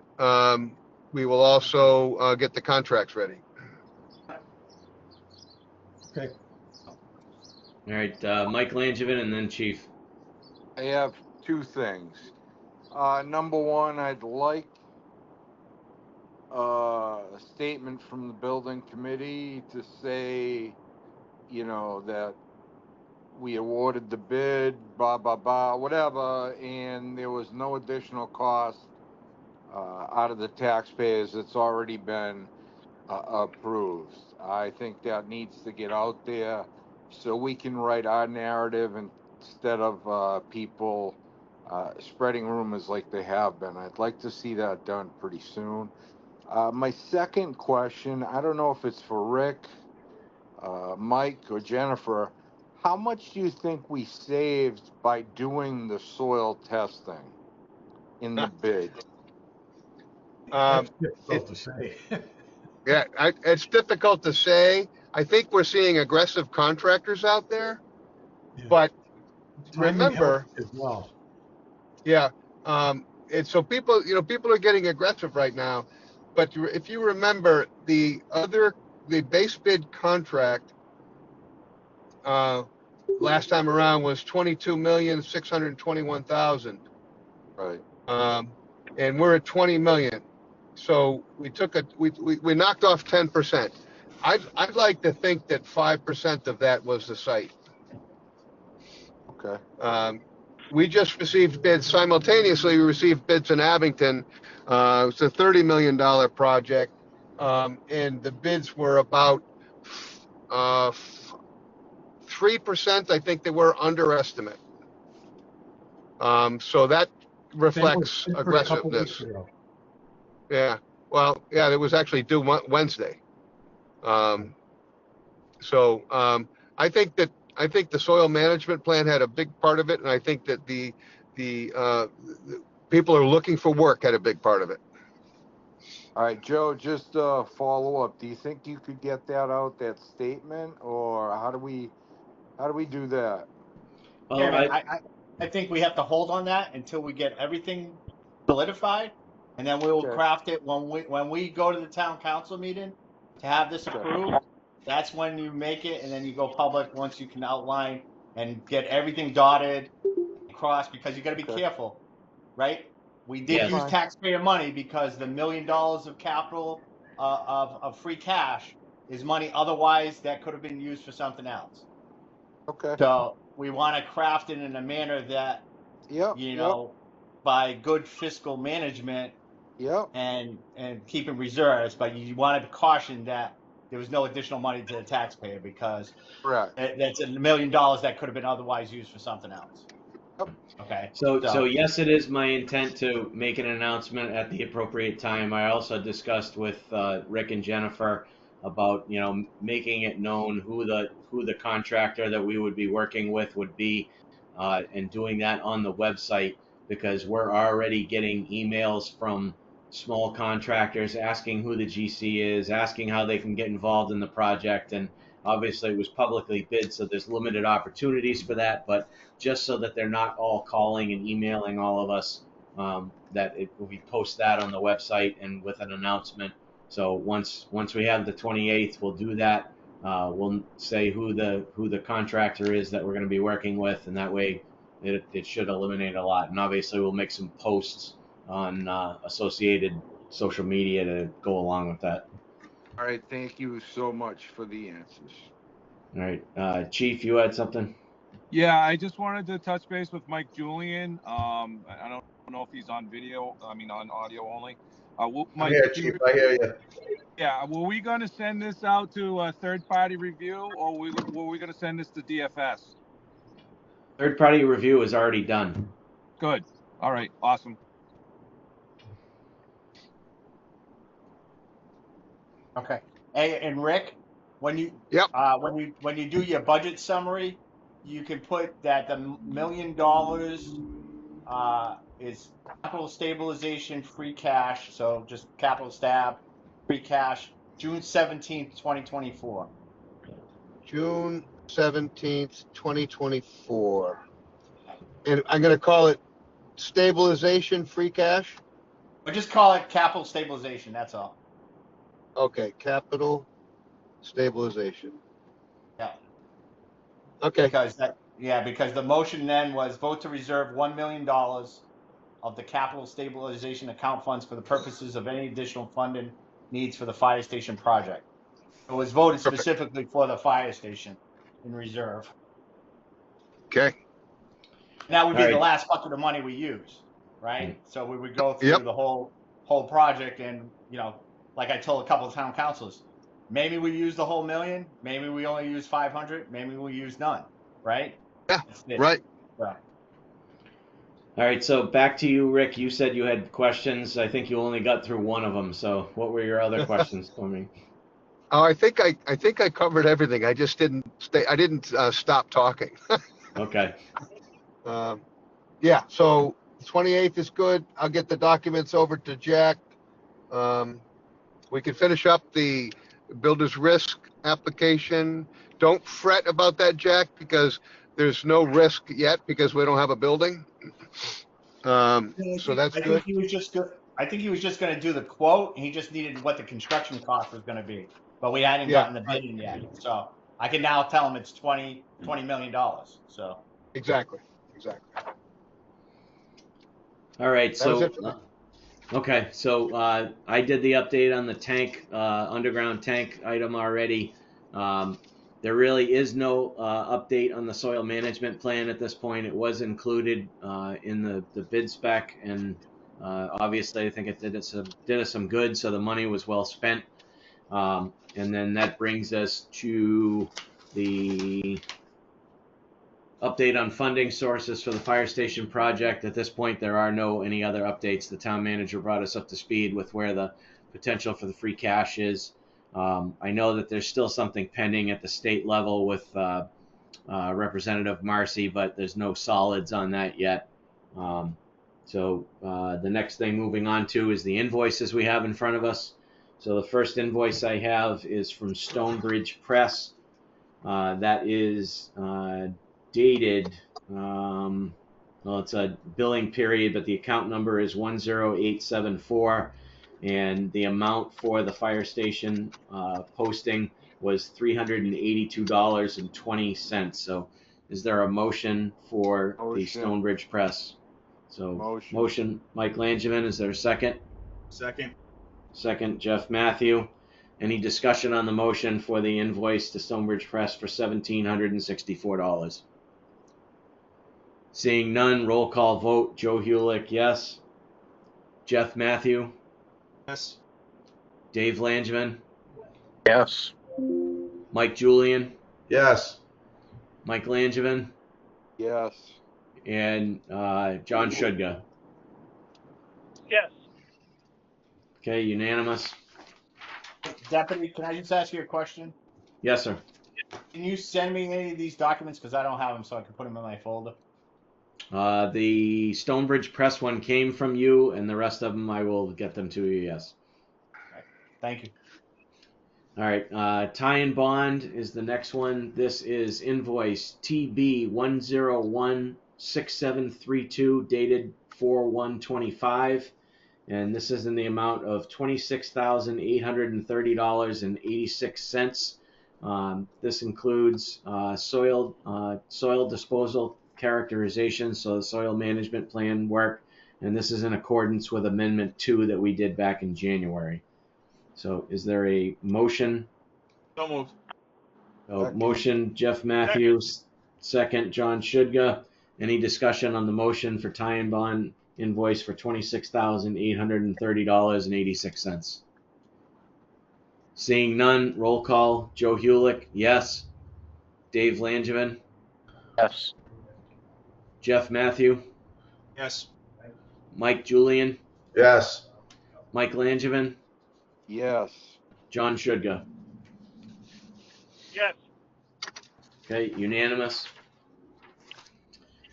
we will also get the contracts ready. Okay. All right, Mike Langevin and then Chief. I have two things. Number one, I'd like a statement from the building committee to say, that we awarded the bid, blah, blah, blah, whatever, and there was no additional cost out of the taxpayers. It's already been approved. I think that needs to get out there so we can write our narrative instead of people spreading rumors like they have been. I'd like to see that done pretty soon. My second question, I don't know if it's for Rick, Mike, or Jennifer. How much do you think we saved by doing the soil testing in the bid? That's difficult to say. Yeah, it's difficult to say. I think we're seeing aggressive contractors out there, Yeah. but Timing remember, helps as well. yeah, and so people, people are getting aggressive right now. But if you remember, the base bid contract last time around was 22,621,000, Right. and we're at 20 million. So we knocked off 10%. I'd like to think that 5% of that was the site. Okay. We just received bids simultaneously. We received bids in Abington. It's a $30 million project, and the bids were about 3%. I think they were underestimate. So that reflects That was for a couple weeks aggressiveness. ago. Yeah. Well, yeah, it was actually due Wednesday. I think the soil management plan had a big part of it, and I think that the people are looking for work had a big part of it. All right, Joe, just follow up. Do you think you could get that out, that statement, or how do we do that? Well, Chairman, I think we have to hold on that until we get everything solidified, and then we will Okay. craft it when we go to the town council meeting to have this Okay. approved. That's when you make it, and then you go public once you can outline and get everything dotted, crossed, because you got to be Okay. careful, right? We did Yes. use Fine. taxpayer money because the $1 million of capital of free cash is money otherwise that could have been used for something else. Okay. So we want to craft it in a manner that, Yep. by good fiscal management Yep. and keeping reserves, but you wanted to caution that there was no additional money to the taxpayer because Right. that's $1 million that could have been otherwise used for something else. Yep. Okay. So yes, it is my intent to make an announcement at the appropriate time. I also discussed with Rick and Jennifer about making it known who the contractor that we would be working with would be, and doing that on the website, because we're already getting emails from small contractors asking who the GC is, asking how they can get involved in the project, and obviously it was publicly bid, so there's limited opportunities for that, but just so that they're not all calling and emailing all of us, we post that on the website and with an announcement. So once we have the 28th, we'll do that. We'll say who the contractor is that we're going to be working with, and that way it should eliminate a lot. And obviously we'll make some posts on associated social media to go along with that. All right. Thank you so much for the answers. All right, Chief, you had something? Yeah, I just wanted to touch base with Mike Julian. I don't know if he's on on audio only. Mike, I'm here, Chief. I hear you. Yeah, were we going to send this out to a third-party review, or were we going to send this to DFS? Third-party review is already done. Good. All right. Awesome. Okay. Hey, and Rick, when you Yep. when you do your budget summary, you can put that the $1 million is capital stabilization free cash. So just capital stab free cash, June 17th, 2024. June 17th, 2024. And I'm going to call it stabilization free cash. Or just call it capital stabilization. That's all. Okay, capital stabilization. Yeah. Okay. Because the motion then was vote to reserve $1 million of the capital stabilization account funds for the purposes of any additional funding needs for the fire station project. It was voted specifically for the fire station in reserve. Okay. And that would be All the right. last bucket of money we use, right? So we would go through the whole project, and like I told a couple of town councilors, maybe we use the whole $1 million, maybe we only use 500, maybe we use none, right? Yeah. That's it. Right. Yeah. All right, so back to you, Rick. You said you had questions. I think you only got through one of them. So what were your other questions for me? Oh, I think I covered everything. I just didn't stay. I didn't stop talking. Okay. Yeah. So 28th is good. I'll get the documents over to Jack. We can finish up the builder's risk application. Don't fret about that, Jack, because there's no risk yet because we don't have a building. So that's I good. think he was just I think he was just going to do the quote. And he just needed what the construction cost was going to be, but we hadn't Yeah. gotten the bid in yet. So I can now tell him it's $20 million. So Exactly. All right, That was so it for me. okay, so I did the update on the tank, underground tank item already. There really is no update on the soil management plan at this point. It was included in the bid spec, and obviously I think it did us some good, so the money was well spent. And then that brings us to the update on funding sources for the fire station project. At this point, there are any other updates. The town manager brought us up to speed with where the potential for the free cash is. I know that there's still something pending at the state level with Representative Marcy, but there's no solids on that yet. So the next thing moving on to is the invoices we have in front of us. So the first invoice I have is from Stonebridge Press. That is dated, well, it's a billing period, but the account number is 10874, and the amount for the fire station posting was $382.20. So is there a motion for the Stonebridge Press? So motion Mike Langevin. Is there a second? Second, Jeff Matthew. Any discussion on the motion for the invoice to Stonebridge Press for $1,764? Seeing none, roll call vote. Joe Hulick, yes. Jeff Matthew? Yes. Dave Langevin? Yes. Mike Julian? Yes. Mike Langevin? Yes. And John Shudga? Yes. Okay, unanimous. Deputy, can I just ask you a question? Yes, sir. Can you send me any of these documents because I don't have them, so I can put them in my folder? The Stonebridge Press one came from you, and the rest of them I will get them to you, yes. Thank you. All right, tie and bond is the next one. This is invoice TB 1016732 dated 4/1/25, and this is in the amount of $26,830.86. This includes soil disposal characterization, so the soil management plan work, and this is in accordance with Amendment 2 that we did back in January. So is there a motion? So moved. Motion, Jeff Matthews. Second, John Shudga. Any discussion on the motion for tie and bond invoice for $26,830.86? Seeing none, roll call. Joe Hulick, yes. Dave Langevin? Yes. Jeff Matthew? Yes. Mike Julian? Yes. Mike Langevin? Yes. John Shudga? Yes. Okay, unanimous.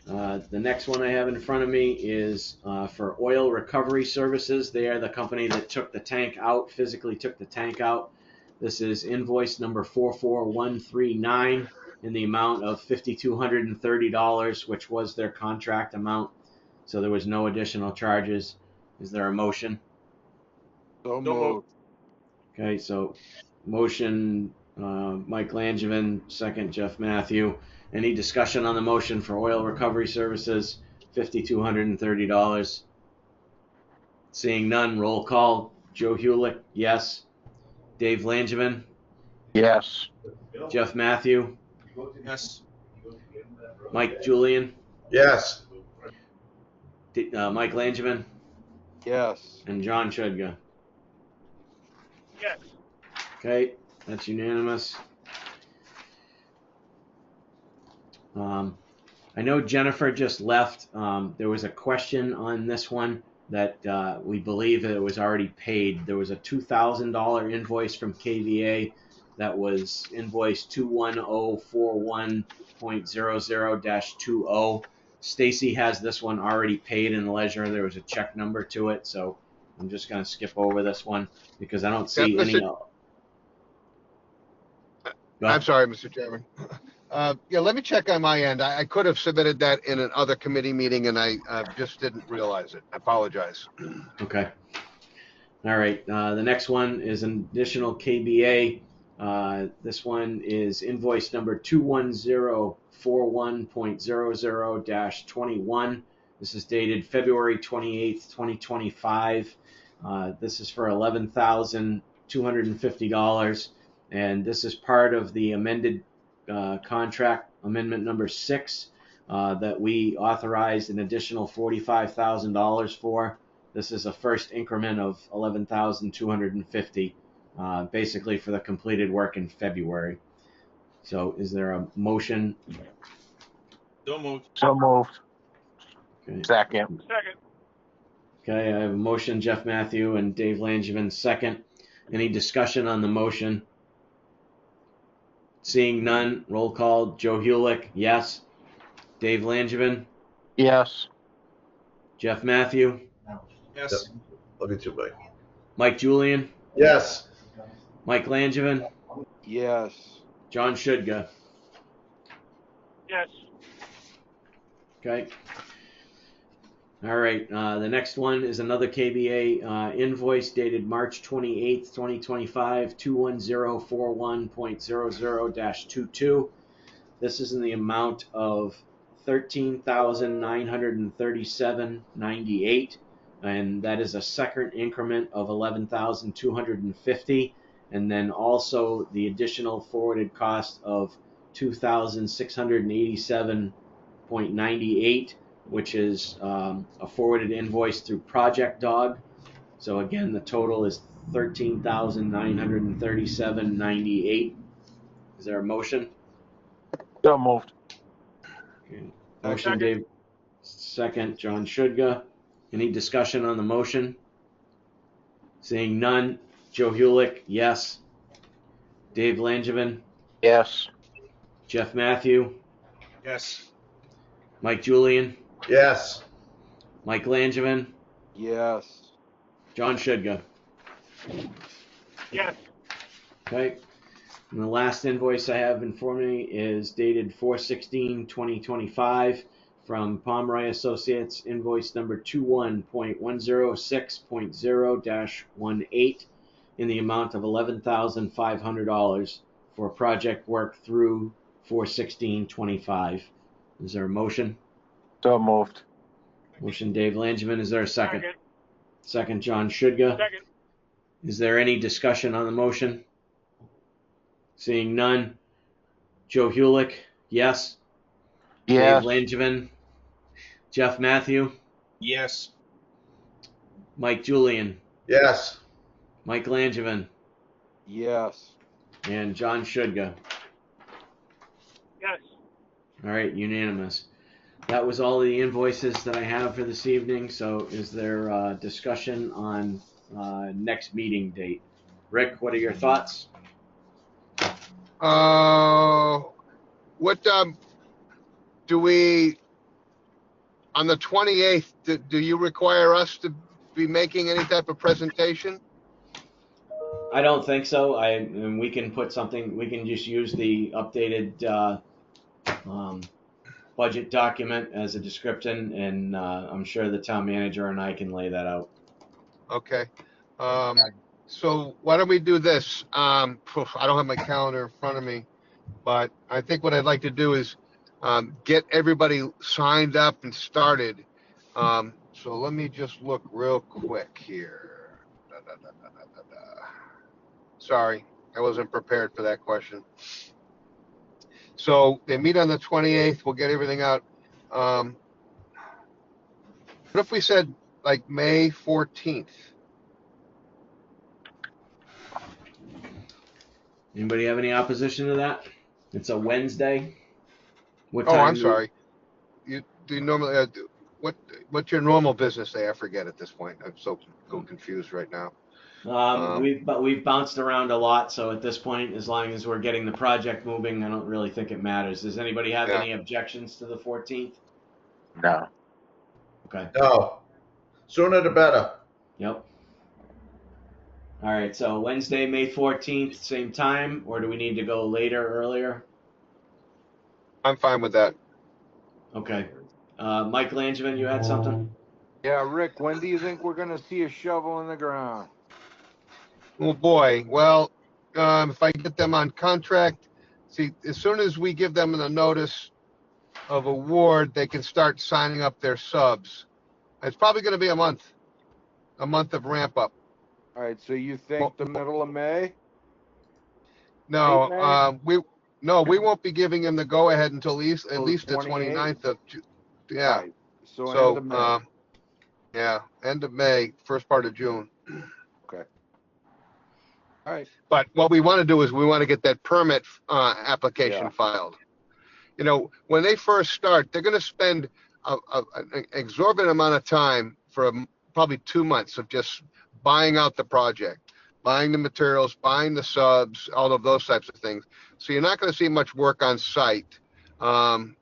The next one I have in front of me is for Oil Recovery Services. They are the company that took the tank out, physically took the tank out. This is invoice number 44139 in the amount of $5,230, which was their contract amount. So there was no additional charges. Is there a motion? So moved. Okay, so motion, Mike Langevin, second, Jeff Matthew. Any discussion on the motion for Oil Recovery Services, $5,230? Seeing none, roll call. Joe Hulick, yes. Dave Langevin? Yes. Jeff Matthew? Yes. Mike Julian? Yes. Mike Langevin? Yes. And John Shudga? Yes. Okay, that's unanimous. I know Jennifer just left. There was a question on this one that we believe that it was already paid. There was a $2,000 invoice from KVA that was invoice 21041.00-20. Stacy has this one already paid in the ledger. There was a check number to it, so I'm just going to skip over this one because I don't see any. Mr. Go I'm ahead. sorry, Mr. Chairman. Yeah, let me check on my end. I could have submitted that in another committee meeting and I just didn't realize it. I apologize. Okay. All right. The next one is an additional KBA. This one is invoice number 21041.00-21. This is dated February 28th, 2025. This is for $11,250. And this is part of the amended contract amendment number 6 that we authorized an additional $45,000 for. This is a first increment of $11,250, basically for the completed work in February. So is there a motion? So moved. So moved. Okay. Second. Second. Okay, I have a motion, Jeff Matthew and Dave Langevin, second. Any discussion on the motion? Seeing none, roll call. Joe Hulick, yes. Dave Langevin, Yes. Jeff Matthew, Yes. Look at you, Mike. Mike Julian, Yes. Mike Langevin, Yes. John Shudga. Yes. Okay. All right. The next one is another KBA invoice dated March 28th, 2025, 21041.00-22. This is in the amount of $13,937.98, and that is a second increment of $11,250, and then also the additional forwarded cost of $2,687.98, which is a forwarded invoice through Project Dog. So again, the total is $13,937.98. Is there a motion? So moved. Okay. Motion, Dave. Second, John Shudga. Any discussion on the motion? Seeing none. Joe Hulick, yes. Dave Langevin, Yes. Jeff Matthew, Yes. Mike Julian, Yes. Mike Langevin, Yes. John Shudga. Yes. Okay. And the last invoice I have in front of me is dated 4/16/2025 from Pomeroy Associates, invoice number 21.106.0-18 in the amount of $11,500 for project work through 4/16/25. Is there a motion? So moved. Motion, Dave Langevin. Is there a second? Second. Second, John Shudga. Second. Is there any discussion on the motion? Seeing none. Joe Hulick, yes. Yes. Dave Langevin, Jeff Matthew, Yes. Mike Julian, Yes. Mike Langevin, Yes. and John Shudga. Yes. All right, unanimous. That was all the invoices that I have for this evening. So is there discussion on next meeting date? Rick, what are your thoughts? What do we, on the 28th, do you require us to be making any type of presentation? I don't think so. And we can put something. We can just use the updated budget document as a description, and I'm sure the town manager and I can lay that out. Okay. So why don't we do this? I don't have my calendar in front of me, but I think what I'd like to do is get everybody signed up and started. So let me just look real quick here. Sorry, I wasn't prepared for that question. So they meet on the 28th. We'll get everything out. What if we said like May 14th? Anybody have any opposition to that? It's a Wednesday. What Oh, time I'm sorry. You do you normally what's your normal business day? I forget at this point. I'm so confused right now. We've bounced around a lot, so at this point, as long as we're getting the project moving, I don't really think it matters. Does anybody have any objections to the 14th? No. Okay. No. Sooner the better. Yep. All right, so Wednesday, May 14th, same time, or do we need to go later, earlier? I'm fine with that. Okay. Mike Langevin, you had something? Yeah, Rick, when do you think we're gonna see a shovel in the ground? Oh, boy. Well, if I get them on contract, see, as soon as we give them the notice of award, they can start signing up their subs. It's probably going to be a month of ramp up. All right, so you think the middle of May? No, May? we won't be giving him the go ahead until at least the 28th? 29th of June. Yeah. Right, so So, end of May. yeah, end of May, first part of June. Okay. All right. But what we want to do is we want to get that permit application Yeah. filed. You know, when they first start, they're going to spend an exorbitant amount of time for probably 2 months of just buying out the project, buying the materials, buying the subs, all of those types of things. So you're not going to see much work on site. And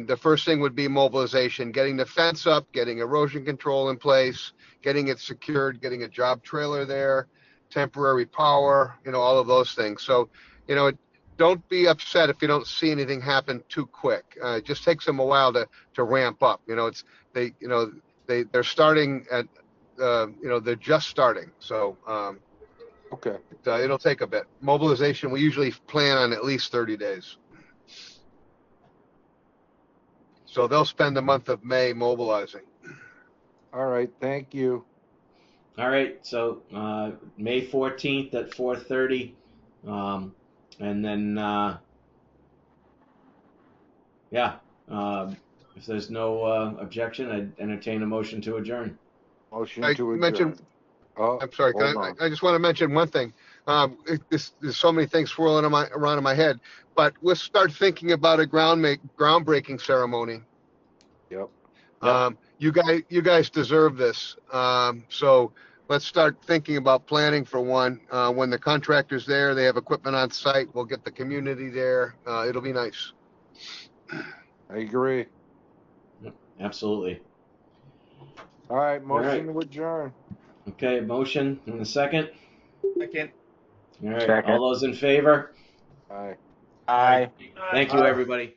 the first thing would be mobilization, getting the fence up, getting erosion control in place, getting it secured, getting a job trailer there, temporary power, all of those things. So, don't be upset if you don't see anything happen too quick. It just takes them a while to ramp up. They're starting at, they're just starting. So, Okay. it'll take a bit. Mobilization, we usually plan on at least 30 days. So they'll spend the month of May mobilizing. All right, thank you. All right, so May 14th at 4:30, and then if there's no objection, I'd entertain a motion to adjourn. Motion I to adjourn. mentioned- Oh, I'm sorry. hold on. I just want to mention one thing. There's so many things swirling around in my head, but let's start thinking about a groundbreaking ceremony. Yep. You guys deserve this. So let's start thinking about planning for one. When the contractor's there, they have equipment on site. We'll get the community there. It'll be nice. I agree. Absolutely. All right, motion right. to adjourn. Okay, motion in a second. Second. All right, Second. all those in favor? Aye. Aye. Thank you, everybody.